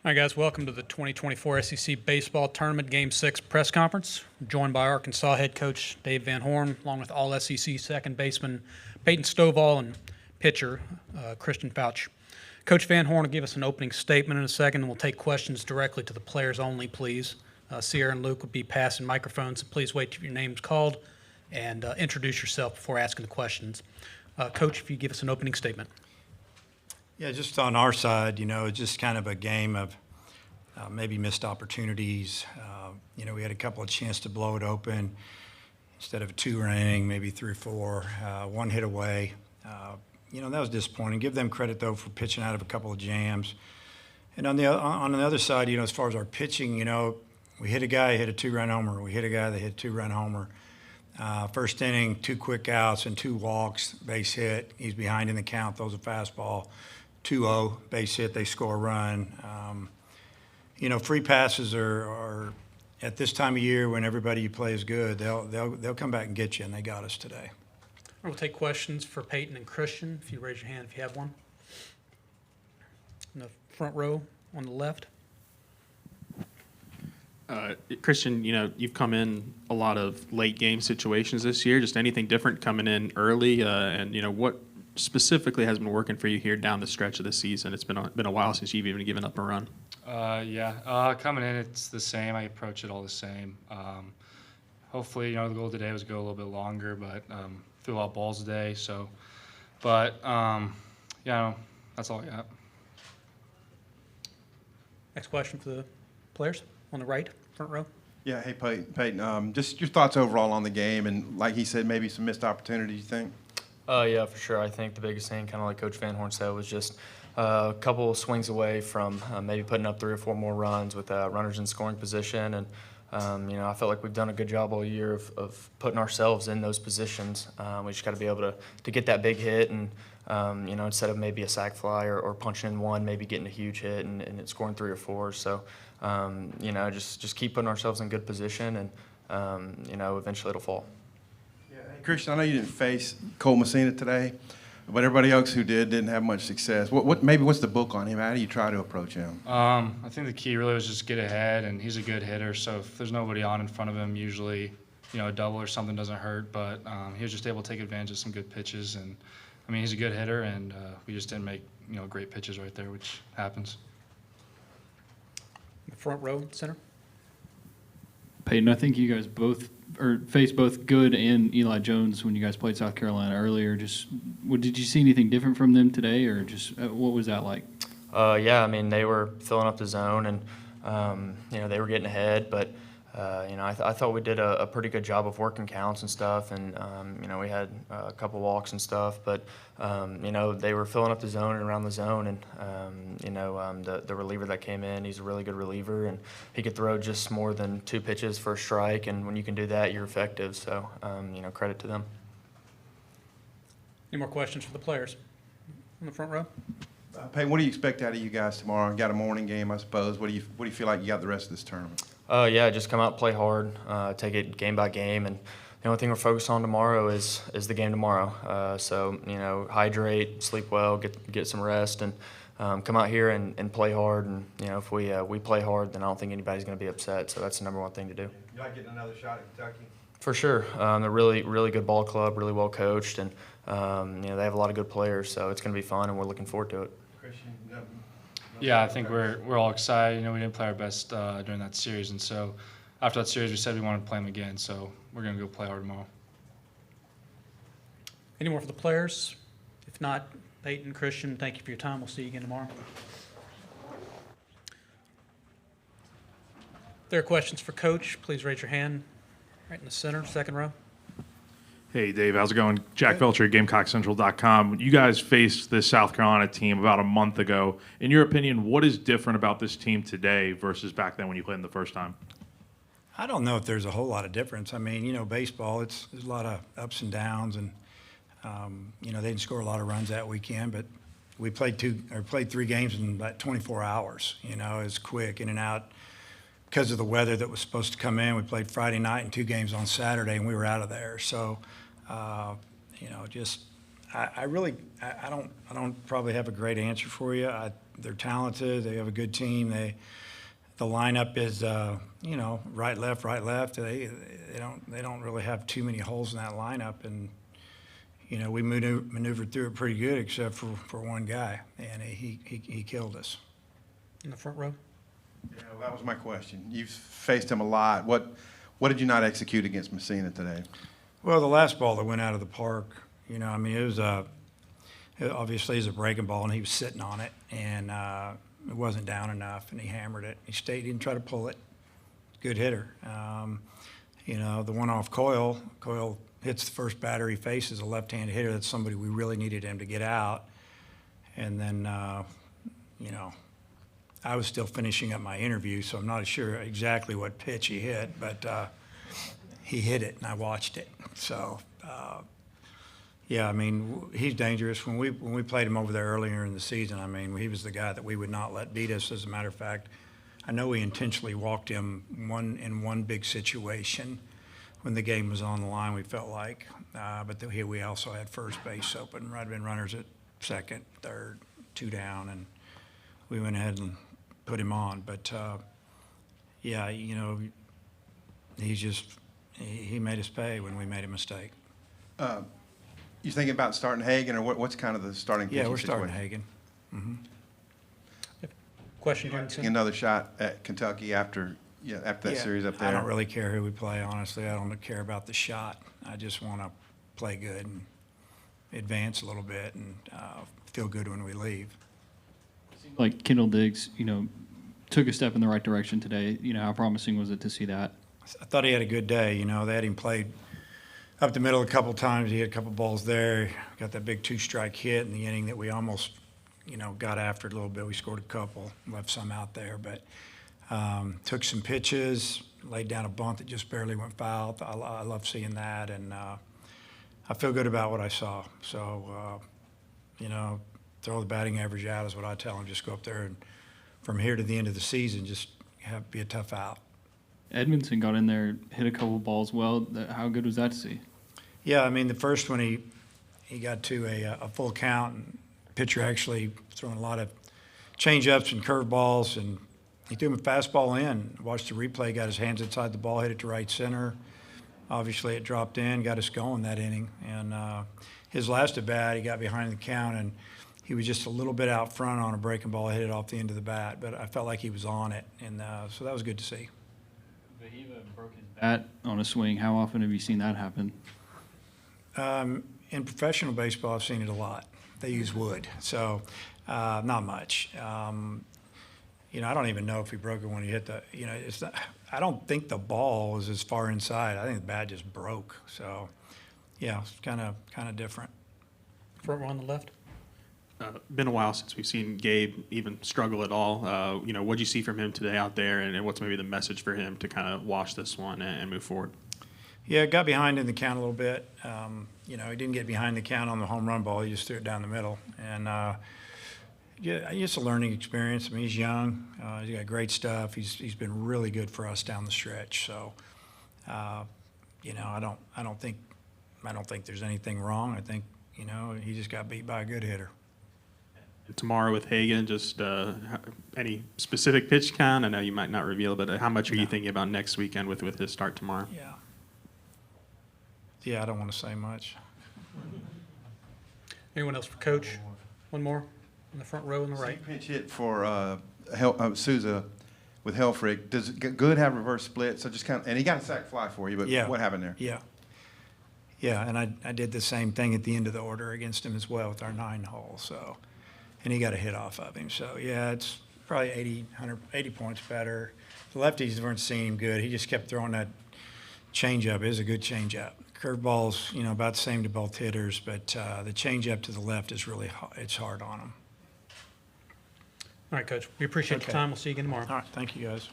All right, guys, welcome to the 2024 SEC Baseball Tournament Game 6 press conference. I'm joined by Arkansas head coach Dave Van Horn, along with all SEC second baseman Peyton Stovall and pitcher Christian Foutch. Coach Van Horn will give us an opening statement in a second, and we'll take questions directly to the players only, please. Sierra and Luke will be passing microphones, so please wait till your name's called and introduce yourself before asking the questions. Coach, if you give us an opening statement. Yeah, just on our side, it's just kind of a game of maybe missed opportunities. We had a couple of chances to blow it open. Instead of a 2-run inning, maybe 3 or 4, one hit away. That was disappointing. Give them credit, though, for pitching out of a couple of jams. And on the other side, as far as our pitching, we hit a guy who hit a 2-run homer. We hit a guy that hit a 2-run homer. First inning, 2 quick outs and 2 walks, base hit. He's behind in the count, throws a fastball. 2-0, base hit, they score a run. Free passes are at this time of year when everybody you play is good, they'll come back and get you, and they got us today. We'll take questions for Peyton and Christian. If you raise your hand if you have one. In the front row on the left. Christian, you've come in a lot of late game situations this year. Just anything different coming in early, and what specifically has been working for you here down the stretch of the season? It's been a while since you've even given up a run. Coming in, it's the same. I approach it all the same. Hopefully, the goal today was to go a little bit longer, but threw a lot of balls today. That's all I got. Next question for the players on the right, front row. Yeah, hey, Peyton, just your thoughts overall on the game, and like he said, maybe some missed opportunities, you think? Yeah, for sure. I think the biggest thing, kind of like Coach Van Horn said, was just a couple of swings away from maybe putting up 3 or 4 more runs with runners in scoring position. And, I felt like we've done a good job all year of putting ourselves in those positions. We just got to be able to get that big hit and, instead of maybe a sac fly or punching in one, maybe getting a huge hit and scoring 3 or 4. So, just keep putting ourselves in good position and, eventually it'll fall. Christian, I know you didn't face Cole Messina today, but everybody else who didn't have much success. What's the book on him? How do you try to approach him? I think the key really was just get ahead, and he's a good hitter, so if there's nobody on in front of him, usually, a double or something doesn't hurt, but he was just able to take advantage of some good pitches, and, he's a good hitter, and we just didn't make, great pitches right there, which happens. The front row, center. Peyton, I think you guys faced both Good and Eli Jones when you guys played South Carolina earlier. Did you see anything different from them today, or just what was that like? They were filling up the zone, and they were getting ahead. But I thought we did a pretty good job of working counts and stuff, and we had a couple walks and stuff. But they were filling up the zone and around the zone, and the reliever that came in, he's a really good reliever, and he could throw just more than 2 pitches for a strike. And when you can do that, you're effective. So credit to them. Any more questions for the players in the front row? Peyton, what do you expect out of you guys tomorrow? You got a morning game, I suppose. What do you feel like you got the rest of this tournament? Just come out, play hard, take it game by game, and the only thing we're focused on tomorrow is the game tomorrow. Hydrate, sleep well, get some rest, and come out here and play hard. And if we play hard, then I don't think anybody's going to be upset. So that's the number one thing to do. You like getting another shot at Kentucky? For sure, they're really good ball club, really well coached, and they have a lot of good players. So it's going to be fun, and we're looking forward to it. Christian, Yeah, I think we're all excited. We didn't play our best during that series, and so after that series, we said we wanted to play them again. So we're going to go play hard tomorrow. Any more for the players? If not, Peyton, Christian, thank you for your time. We'll see you again tomorrow. If there are questions for Coach, please raise your hand. Right in the center, second row. Hey, Dave, how's it going? Jack Felcher, GamecockCentral.com. You guys faced this South Carolina team about a month ago. In your opinion, what is different about this team today versus back then when you played them the first time? I don't know if there's a whole lot of difference. Baseball, there's a lot of ups and downs, and, they didn't score a lot of runs that weekend, but we played 3 games in about 24 hours. It was quick, in and out. Because of the weather that was supposed to come in, we played Friday night and 2 games on Saturday, and we were out of there. So, I really, I don't probably have a great answer for you. They're talented. They have a good team. The lineup is, you know, right, left, right, left. They don't really have too many holes in that lineup. And, you know, we maneuvered through it pretty good except for one guy, and he killed us. In the front row? Yeah, that was my question. You've faced him a lot. What did you not execute against Messina today? Well, the last ball that went out of the park, you know, I mean, it was obviously it was a breaking ball, and he was sitting on it, and it wasn't down enough, and he hammered it. He didn't try to pull it. Good hitter. You know, the one off Coyle hits the first batter he faces, a left-handed hitter. That's somebody we really needed him to get out. And then, you know, I was still finishing up my interview, so I'm not sure exactly what pitch he hit, but he hit it, and I watched it. So, yeah, I mean, he's dangerous. When we played him over there earlier in the season, I mean, he was the guy that we would not let beat us. As a matter of fact, I know we intentionally walked him in one big situation when the game was on the line, we felt like. But here we also had first base open. I'd been runners at second, third, 2 down, and we went ahead and put him on. But, yeah, you know, he made us pay when we made a mistake. You thinking about starting Hagan, or what's kind of the starting pitching Yeah, we're situation? starting Hagan. Question, Taking Jameson? another shot at Kentucky after that Yeah, series up there. I don't really care who we play, honestly. I don't care about the shot. I just want to play good and advance a little bit and feel good when we leave. Like Kendall Diggs, you know, took a step in the right direction today. You know, how promising was it to see that? I thought he had a good day. You know, they had him played up the middle a couple times. He had a couple balls there. Got that big 2-strike hit in the inning that we almost, you know, got after it a little bit. We scored a couple, left some out there, but took some pitches, laid down a bunt that just barely went foul. I love seeing that, and I feel good about what I saw. So, you know, throw the batting average out is what I tell him. Just go up there and from here to the end of the season, just be a tough out. Edmondson got in there, hit a couple balls well. How good was that to see? Yeah, I mean, the first one he got to a full count, and pitcher actually throwing a lot of change-ups and curveballs, and he threw him a fastball in. Watched the replay, got his hands inside the ball, hit it to right center. Obviously, it dropped in, got us going that inning. And his last at bat, he got behind the count, and he was just a little bit out front on a breaking ball, hit it off the end of the bat. But I felt like he was on it, and so that was good to see. Vahiva broke his bat on a swing. How often have you seen that happen? In professional baseball, I've seen it a lot. They use wood, so not much. You know, I don't even know if he broke it when he hit the. You know, it's not. I don't think the ball was as far inside. I think the bat just broke. So, yeah, it's kind of different. Front row on the left? Been a while since we've seen Gabe even struggle at all. You know, what'd you see from him today out there, and what's maybe the message for him to kind of wash this one and move forward? Yeah, got behind in the count a little bit. You know, he didn't get behind the count on the home run ball. He just threw it down the middle. And, yeah, it's a learning experience. I mean, he's young. He's got great stuff. He's been really good for us down the stretch. So, you know, I don't think there's anything wrong. I think, you know, he just got beat by a good hitter. Tomorrow with Hagan, just any specific pitch count? I know you might not reveal, but how much are you thinking about next weekend with his start tomorrow? Yeah. Yeah, I don't want to say much. Anyone else for Coach? One more in the front row on the right. Pinch hit for Souza with Helfrich. Does Good have reverse split? So just kind of, and he got a sac fly for you, but Yeah. what happened there? Yeah. Yeah, and I did the same thing at the end of the order against him as well with our 9-hole. So, and he got a hit off of him. So, yeah, it's probably 80 points better. The lefties weren't seeing him good. He just kept throwing that changeup. It is a good changeup. Curveball's, you know, about the same to both hitters, but the changeup to the left is really it's hard on him. All right, Coach. We appreciate the Okay. time. We'll see you again tomorrow. All right, thank you guys.